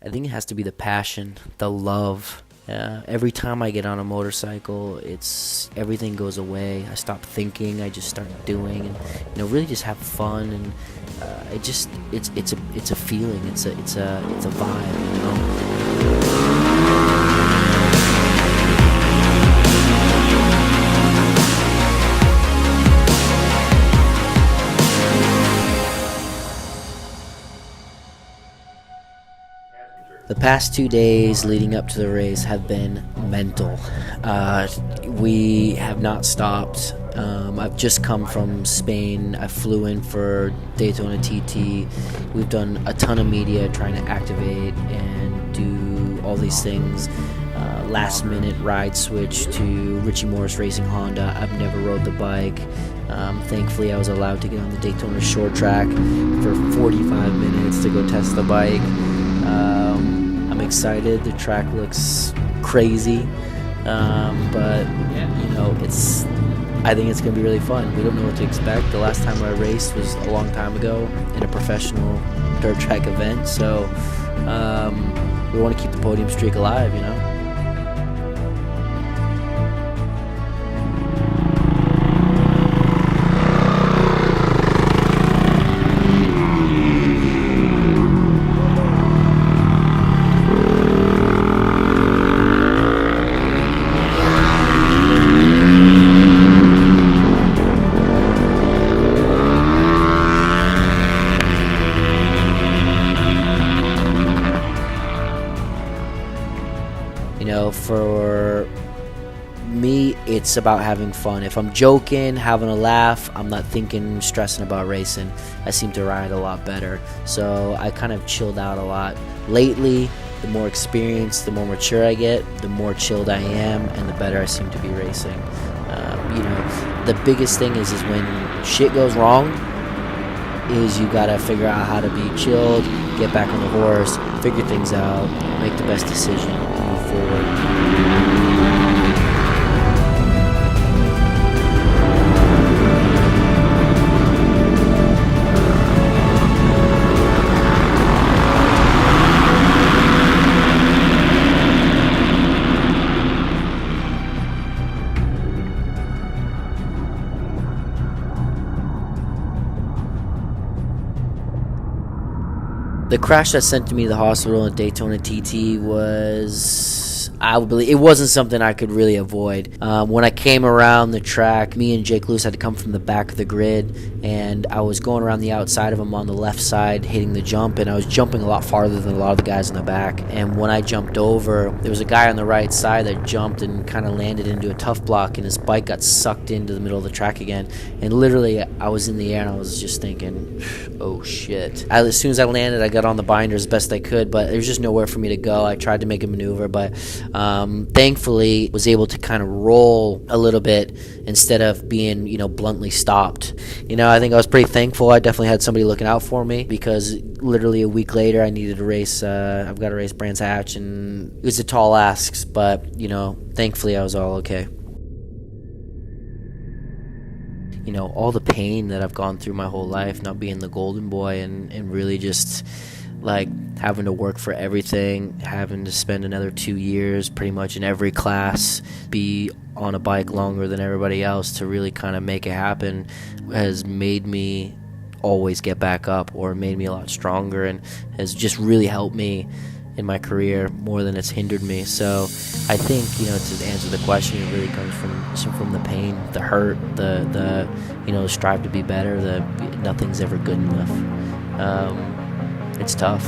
I think it has to be the passion, the love. Every time I get on a motorcycle, it's everything goes away. I stop thinking. I just start doing, and really just have fun. And it's a feeling. It's a vibe. The past 2 days leading up to the race have been mental. We have not stopped. I've just come from Spain. I flew in for Daytona TT. We've done a ton of media trying to activate and do all these things. Last minute ride switch to Richie Morris Racing Honda. I've never rode the bike. Thankfully, I was allowed to get on the Daytona short track for 45 minutes to go test the bike. I'm excited. The track looks crazy, but I think it's going to be really fun. We don't know what to expect. The last time I raced was a long time ago in a professional dirt track event, so we want to keep the podium streak alive, For me, it's about having fun. If I'm joking, having a laugh, I'm not thinking, stressing about racing. I seem to ride a lot better. So I kind of chilled out a lot. Lately, the more experience, the more mature I get, the more chilled I am, and the better I seem to be racing. The biggest thing is when shit goes wrong, is you gotta figure out how to be chilled, get back on the horse, figure things out, make the best decision, and move forward. The crash that sent me to the hospital in Daytona TT was, I would believe, it wasn't something I could really avoid. When I came around the track, me and Jake Lewis had to come from the back of the grid, and I was going around the outside of him on the left side, hitting the jump, and I was jumping a lot farther than a lot of the guys in the back. And when I jumped over, there was a guy on the right side that jumped and kind of landed into a tough block, and his bike got sucked into the middle of the track again. And literally, I was in the air, and I was just thinking, oh shit. As soon as I landed, I got on the binder as best I could, but there was just nowhere for me to go. I tried to make a maneuver, but thankfully was able to kind of roll a little bit instead of being, bluntly stopped. I think I was pretty thankful. I definitely had somebody looking out for me, because literally a week later I needed to race. I've got to race Brands Hatch, and it was a tall ask, but thankfully I was all okay. All the pain that I've gone through my whole life, not being the golden boy, and really just like having to work for everything, having to spend another 2 years pretty much in every class, be on a bike longer than everybody else to really kind of make it happen, has made me always get back up, or made me a lot stronger, and has just really helped me in my career more than it's hindered me. So I think, to answer the question, it really comes from the pain, the hurt, the strive to be better, the nothing's ever good enough. It's tough.